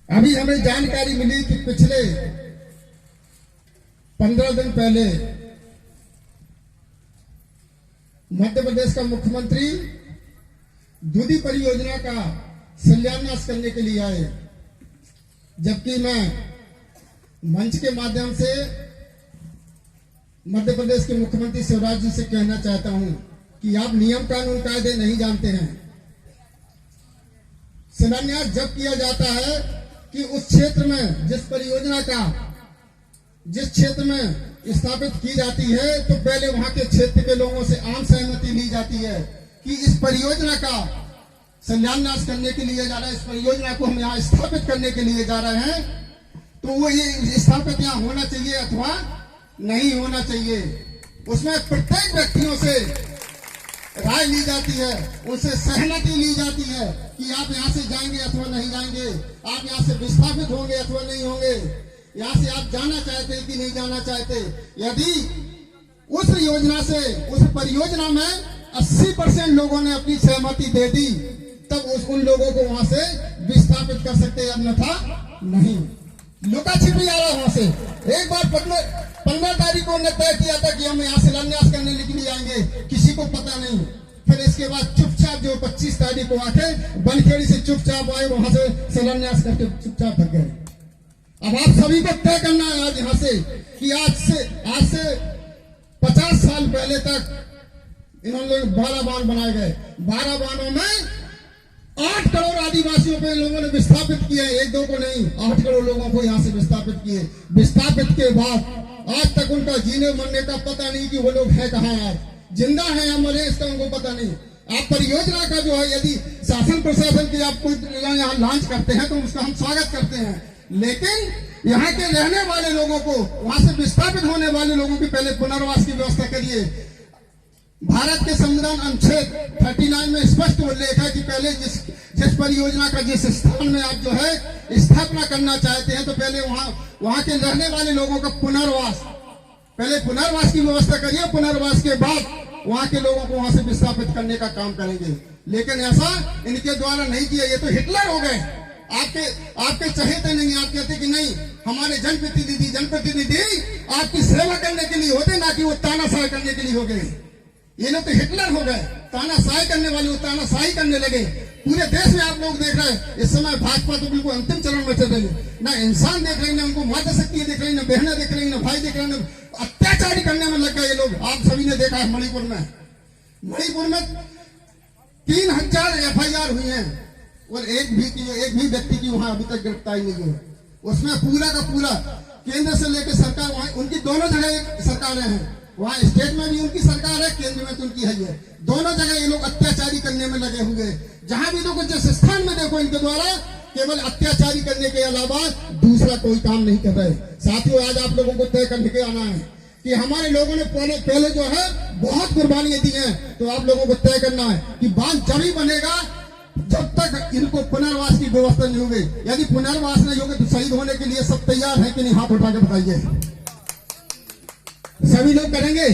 अभी हमें जानकारी मिली कि पिछले 15 दिन पहले मध्य प्रदेश का मुख्यमंत्री दूधी परियोजना का शिलान्यास करने के लिए आए, जबकि मैं मंच के माध्यम से मध्य प्रदेश के मुख्यमंत्री शिवराज जी से कहना चाहता हूं कि आप नियम कानून कायदे नहीं जानते हैं। शिलान्यास जब किया जाता है कि उस क्षेत्र में जिस क्षेत्र में स्थापित की जाती है, तो पहले वहां के क्षेत्र के लोगों से आम सहमति ली जाती है कि इस परियोजना का शिलान्यास करने के लिए जा रहा है, इस परियोजना को हम यहाँ स्थापित करने के लिए जा रहे हैं, तो वो ये स्थापित यहाँ होना चाहिए अथवा नहीं होना चाहिए। उसमें प्रत्येक व्यक्तियों से राय ली जाती है, उनसे सहमति ली जाती है कि आप यहाँ से जाएंगे अथवा नहीं जाएंगे, आप यहाँ से विस्थापित होंगे अथवा नहीं होंगे, यहाँ से आप जाना चाहते हैं कि नहीं जाना चाहते। यदि उस योजना से, उस परियोजना में 80% लोगों ने अपनी सहमति दे दी, तब उन लोगों को वहां से विस्थापित कर सकते हैं, अन्यथा नहीं। लुका छिपी आ रहा वहां से। एक बार 15 तारीख को उन्होंने तय किया था कि हम यहाँ शिलान्यास करने के लिए आएंगे, किसी को पता नहीं। फिर इसके बाद चुपचाप जो 25 तारीख को आके बनखेड़ी से चुपचाप आए, वहां से शिलान्यास करके चुपचाप थक गए। अब आप सभी को तय करना है आज यहाँ से कि आज से 50 साल पहले तक इन्होंने 12 बांध बनाए गए। 12 बांधों में 8 करोड़ आदिवासियों पे लोगों ने विस्थापित किए, एक दो को नहीं, 8 करोड़ लोगों को यहाँ से विस्थापित किए। विस्थापित के बाद आज तक उनका जीने मरने का पता नहीं कि वो लोग हैं कहाँ, आज जिंदा हैं या मरे, इसका उनको पता नहीं। आप परियोजना का जो है, यदि शासन प्रशासन की आप कोई यहाँ लॉन्च करते हैं तो उसका हम स्वागत करते हैं, लेकिन यहाँ के रहने वाले लोगों को, वहां से विस्थापित होने वाले लोगों की पहले पुनर्वास की व्यवस्था करिए। भारत के संविधान अनुच्छेद 39 में स्पष्ट उल्लेख है कि पहले जिस परियोजना का जिस स्थान में आप जो है स्थापना करना चाहते हैं, तो पहले वहां के रहने वाले लोगों का पहले पुनर्वास की व्यवस्था करिए। पुनर्वास के बाद वहां के लोगों को वहां से विस्थापित करने का काम करेंगे। लेकिन ऐसा इनके द्वारा नहीं किया। ये तो हिटलर हो गए। आपके चहेते नहीं, आप कहते कि नहीं, हमारे जनप्रतिनिधि आपकी सेवा करने के लिए होते, ना कि वो तानाशाह करने के लिए हो गए। ये लोग तो हिटलर हो गए। तानाशाही करने वाले वो तानाशाही करने लगे। पूरे देश में आप लोग देख रहे हैं, इस समय भाजपा तो बिल्कुल अंतिम चरण में चल रही है। ना इंसान देख रहे, ना उनको माता शक्ति देख रही, ना बहनें देख रही, ना भाई देख रहे, ना अत्याचारी करने में लग गए ये लोग। आप सभी ने देखा है मणिपुर में 3000 FIR हुई है और एक भी व्यक्ति की वहां अभी तक गिरफ्तारी नहीं हुई। उसमें पूरा का पूरा केंद्र से लेकर सरकार, वहां उनकी दोनों जगह सरकारें हैं। वहां स्टेट में भी उनकी सरकार है, केंद्र में तो उनकी है। दोनों जगह ये लोग अत्याचारी करने में लगे हुए। जहां भी देखो, जिस स्थान में देखो, इनके द्वारा केवल अत्याचारी करने के अलावा दूसरा कोई काम नहीं कर रहे। साथियों, आज आप लोगों को तय करके आना है कि हमारे लोगों ने पहले जो है बहुत कुर्बानियां दी हैं, तो आप लोगों को तय करना है कि बांध जब ही बनेगा जब तक इनको पुनर्वास की व्यवस्था नहीं होगी। यदि पुनर्वास नहीं होगा तो शहीद होने के लिए सब तैयार है कि नहीं? हाथ उठा के बताइए। सभी लोग करेंगे।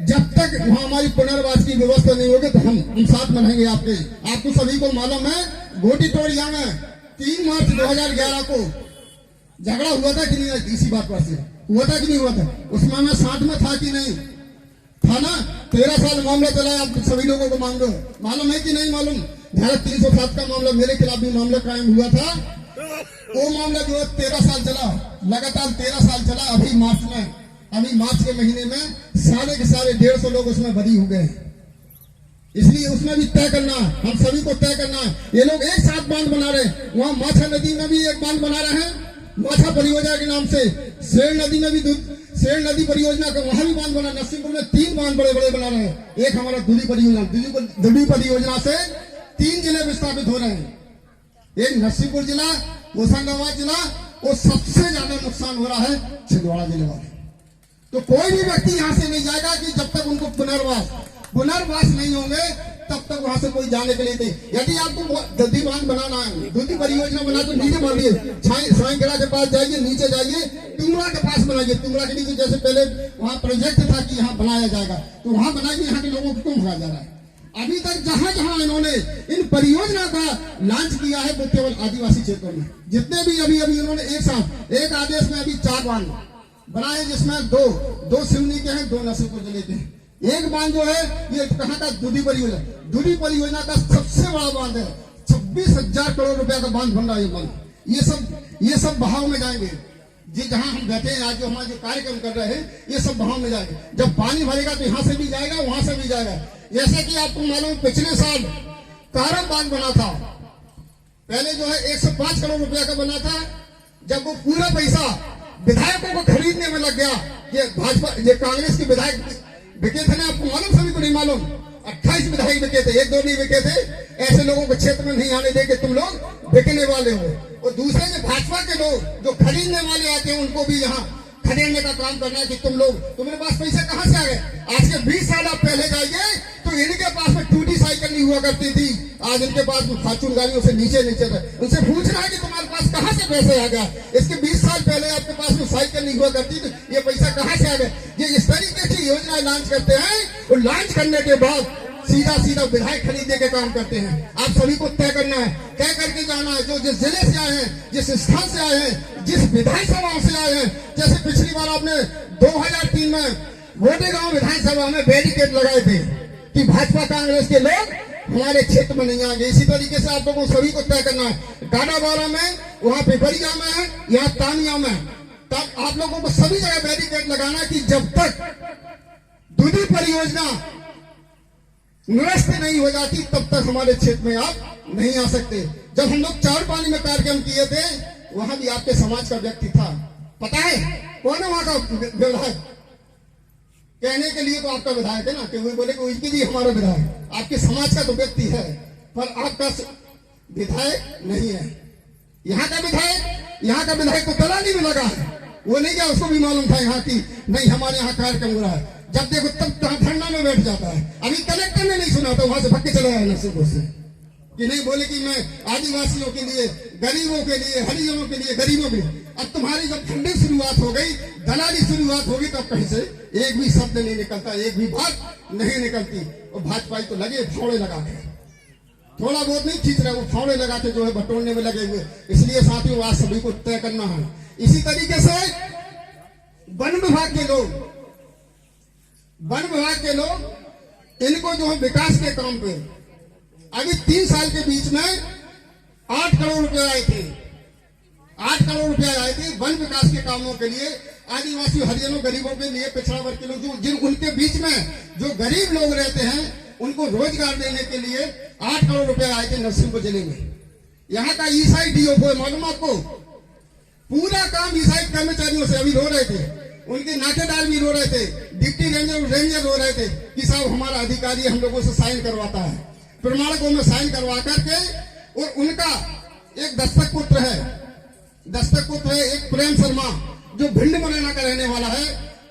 जब तक वहां हमारी पुनर्वास की व्यवस्था नहीं होगी तो हम साथ में रहेंगे आपके। आपको सभी को मालूम है, घोटी टोड़िया में 3 मार्च 2011 को झगड़ा हुआ था कि नहीं? इसी बात पर से हुआ था कि नहीं हुआ था? उसमें मैं साथ में था कि नहीं था? ना, 13 साल मामला चला। आप सभी लोगों को मालूम है कि नहीं मालूम? धारा 307 का मामला, मेरे खिलाफ भी मामला कायम हुआ था। वो मामला जो है 13 साल चला, लगातार 13 साल चला। अभी मार्च के महीने में सारे के सारे 150 लोग उसमें बरी हो गए। इसलिए उसमें भी तय करना, हम सभी को तय करना। ये लोग एक साथ बांध बना रहे, वहां माछा नदी में भी एक बांध बना रहे हैं, माछा परियोजना के नाम से। सेल नदी में भी सेल नदी परियोजना का वहां भी बांध बना। नरसिंहपुर में 3 बांध बड़े बना रहे हैं। एक हमारा दूधी परियोजना से 3 जिले विस्थापित हो रहे हैं। एक नरसिंहपुर जिला, होशंगाबाद जिला, और सबसे ज्यादा नुकसान हो रहा है छिंदवाड़ा जिले वाले। तो कोई भी व्यक्ति यहाँ से नहीं जाएगा कि जब तक उनको पुनर्वास नहीं होंगे, तब तक वहां से कोई जाने के लिए नहीं। यदि आपको दधी बांध बनाना है, दूधी परियोजना बना तो नीचे मारिए, साइंगड़ा के पास जाइए, नीचे जाइए, टुंगड़ा के पास बनाइए। टुंगड़ा के नीचे जैसे पहले वहां प्रोजेक्ट था कि यहाँ बनाया जाएगा, तो वहां बनाइए। यहाँ के लोगों को क्यों भगा जा रहा है? अभी तक जहां जहां इन्होंने इन परियोजना का लॉन्च किया है वो केवल आदिवासी क्षेत्रों में। जितने भी अभी अभी इन्होंने एक आदेश में अभी 4 बांध बनाए, जिसमें दो सिवनी के हैं, 2 नरसिंहपुर जिले के हैं। एक बांध जो है ये कहाँ का दूधी परियोजना, दूधी परियोजना का सबसे बड़ा बांध है। 26,000 करोड़ रुपया का बांध बन रहा है ये बांध। ये सब बहाव में जाएंगे। जी जहां हम बैठे हैं आज, जो हमारे जो कार्यक्रम कर रहे हैं, ये सब बहाव में जाएंगे। जब पानी भरेगा तो यहाँ से भी जाएगा, वहां से भी जाएगा। जैसे कि आपको मालूम, पिछले साल कारम बांध बना था, पहले जो है 105 करोड़ रुपया का बना था। जब वो पूरा पैसा विधायकों को खरीदने में लग गया, ये भाजपा ये कांग्रेस के विधायक बिके थे ना, आपको मालूम, सभी को नहीं मालूम। 28 विधायक बिके थे, 1-2 नहीं बिके थे। ऐसे लोगों को क्षेत्र में नहीं आने देंगे, तुम लोग बिकने वाले हो। और दूसरे जो भाजपा के लोग जो खरीदने वाले आते हैं, उनको भी यहाँ खरीदने का काम करना है कि तुम्हारे पास पैसे कहाँ से आ गए। आज के 20 साल आप पहले जाइए तो इनके पास में टूटी साइकिल नहीं हुआ करती थी, आज इनके पास फॉर्चून गाड़ियों से नीचे रहे। उनसे पूछना है कि तुम्हारे पास कहाँ से पैसे आ गया। इसके 20 साल पहले आपके पास में साइकिल नहीं हुआ करती, तो ये पैसा कहाँ से आ गया। ये इस तरीके की योजना लॉन्च करते हैं और लॉन्च करने के बाद सीधा विधायक खरीदने के काम करते हैं। आप सभी को तय करना है, तय करके जाना है। जो जिस जिले से आए हैं, जिस स्थान से आए हैं, जिस विधानसभा से आए हैं। जैसे पिछली बार आपने 2003 में मोटे गांव विधानसभा में बैरिकेड लगाए थे कि भाजपा कांग्रेस के लोग हमारे क्षेत्र में नहीं आएंगे। इसी तरीके से आप लोगों सभी को तय करना है। डाडाबारा में, वहां पिपरिया में है, यहाँ तानिया में, तब आप लोगों को सभी जगह बैरिकेड लगाना कि जब तक दूधी परियोजना निरस्त नहीं हो जाती तब तक हमारे क्षेत्र में आप नहीं आ सकते। जब हम लोग चार पानी में कार्यक्रम किए थे, वहां भी आपके समाज का व्यक्ति था। पता है कौन है वहां का विधायक? कहने के लिए तो आपका विधायक है ना, कि वो बोले कि उसकी जी हमारा विधायक, आपके समाज का तो व्यक्ति है, पर आपका विधायक नहीं है। यहाँ का विधायक तो दलाली में लगा है। वो नहीं क्या, उसको भी मालूम था यहाँ की नहीं हमारे यहाँ कार्यक्रम हो रहा है। जब देखो तब धरना में बैठ जाता है। अभी कलेक्टर ने नहीं सुना, तो वहां से भग के चला गया नरसिंहपुर से, कि नहीं बोले कि मैं आदिवासियों के लिए, गरीबों के लिए, हरिजनों के लिए, गरीबों के लिए। अब तुम्हारी जब ठंडी शुरुआत हो गई, दलाली शुरुआत होगी, तब कहीं से एक भी शब्द नहीं निकलता, एक भी बात नहीं निकलती। और भाजपा तो लगे फावड़े लगा के, थोड़ा बहुत नहीं खींच रहे, वो फावड़े लगा के जो है बटोरने में लगे हुए। इसलिए साथियों आज सभी को तय करना है। इसी तरीके से वन विभाग के लोग इनको जो है विकास के काम पे अभी 3 साल के बीच में 8 करोड़ रुपए आए थे। 8 करोड़ रुपए आए थे वन विकास के कामों के लिए, आदिवासी, हरिजनों, गरीबों के लिए, पिछड़ा वर्ग के लोग, जिन उनके बीच में जो गरीब लोग रहते हैं, उनको रोजगार देने के लिए 8 करोड़ रुपए आए थे नरसिंहपुर जिले में। यहाँ का ईसाई डीओ मालूम आपको, पूरा काम ईसाई कर्मचारियों से अभी रो रहे थे, उनके नाकेदार भी रो रहे थे, डिप्टी रेंजर रो रहे थे कि साहब हमारा अधिकारी हम लोगों से साइन करवाता है, प्रमाणकों में साइन करवा करके। और उनका एक दस्तक पुत्र है एक प्रेम शर्मा, जो भिंड मुरैना का रहने वाला है,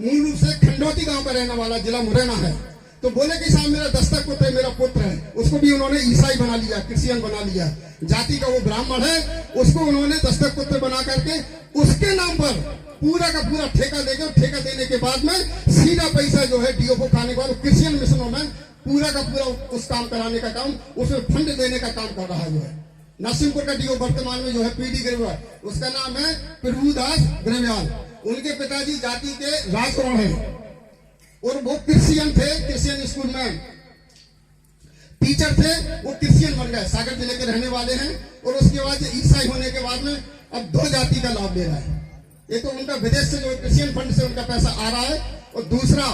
मूल रूप से खंडोती गांव का रहने वाला, जिला मुरैना है। तो बोले कि साहब मेरा दस्तक पुत्र है, मेरा पुत्र है। उसको भी उन्होंने ईसाई बना लिया, क्रिश्चियन बना लिया, जाति का वो ब्राह्मण है, उसको उन्होंने दस्तक पुत्र बना करके उसके नाम पर पूरा का पूरा ठेका देंगे। ठेका देने के बाद में सीधा पैसा जो है डीओ को खाने के बाद क्रिश्चियन मिशनों में पूरा का पूरा उस काम कराने का काम, उसमें फंड देने का काम कर रहा है। जो है नरसिंहपुर का डीओ वर्तमान में जो है पीडी ग्रेवाल, उसका नाम है प्रभुदास ग्रेवाल। उनके पिताजी जाति के राजकुमार हैं और वो क्रिश्चियन थे, क्रिश्चियन स्कूल में टीचर थे, वो क्रिश्चियन बन गए, सागर जिले के रहने वाले हैं। और उसके बाद ईसाई होने के बाद में अब 2 जाति का लाभ ले रहा है। एक तो उनका विदेश से जो क्रिश्चियन फंड से उनका पैसा आ रहा है, और दूसरा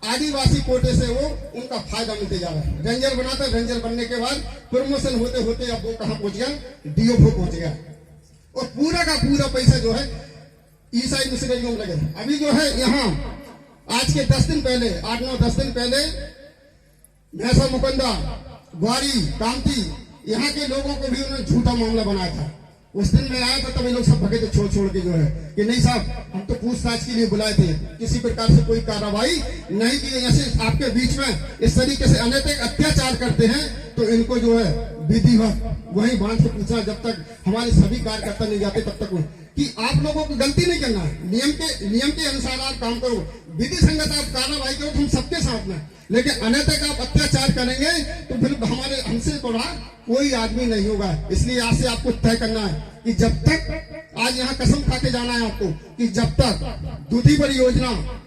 आदिवासी कोटे से वो उनका फायदा मिलते जा रहा है। रेंजर बनाता, रेंजर बनने के बाद प्रमोशन होते होते अब वो कहां पहुंच गया, डीओ पहुंच गया। और पूरा का पूरा पैसा जो है ईसाई मिशनरियों में लगे। अभी जो है यहाँ आज के 10 दिन पहले, 8-9-10 दिन पहले भैंसा मुकंदा, ग्वारी, कामती, यहाँ के लोगों को भी उन्होंने झूठा मामला बनाया था। उस दिन मैं आया था तब ये लोग सब भगे थे छोड़ के, जो है कि नहीं साहब हम तो पूछताछ के लिए बुलाए थे, किसी प्रकार से कोई कार्रवाई नहीं की। ऐसे आपके बीच में इस तरीके से अनैतिक अत्याचार करते हैं, तो इनको जो है विधिवत वहीं बांध के पूछना, जब तक हमारे सभी कार्यकर्ता नहीं जाते तब तक कि आप लोगों को गलती नहीं करना है, नियम के अनुसार आप काम करो, विधि संगत आप कार्रवाई करो, हम सबके साथ में। लेकिन अन्यथा आप अत्याचार करेंगे तो फिर हमसे बड़ा कोई आदमी नहीं होगा। इसलिए आज से आपको तय करना है कि जब तक, आज यहाँ कसम खा के जाना है आपको कि जब तक दूधी परियोजना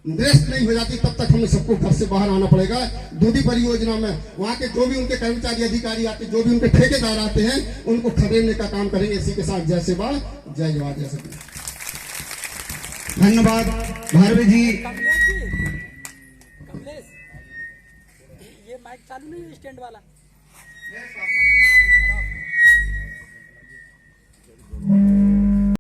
निरस्त नहीं हो जाती तब तक हमें सबको घर से बाहर आना पड़ेगा। दूधी परियोजना में वहाँ के जो भी उनके कर्मचारी अधिकारी आते, जो भी उनके ठेकेदार आते हैं, उनको खदेड़ने का काम करेंगे। इसी के साथ जय सेवा, जय जवान, जय सैनिक। धन्यवाद भारवी जी। कमलेश, ये माइक चालू नहीं है स्टैंड वाला?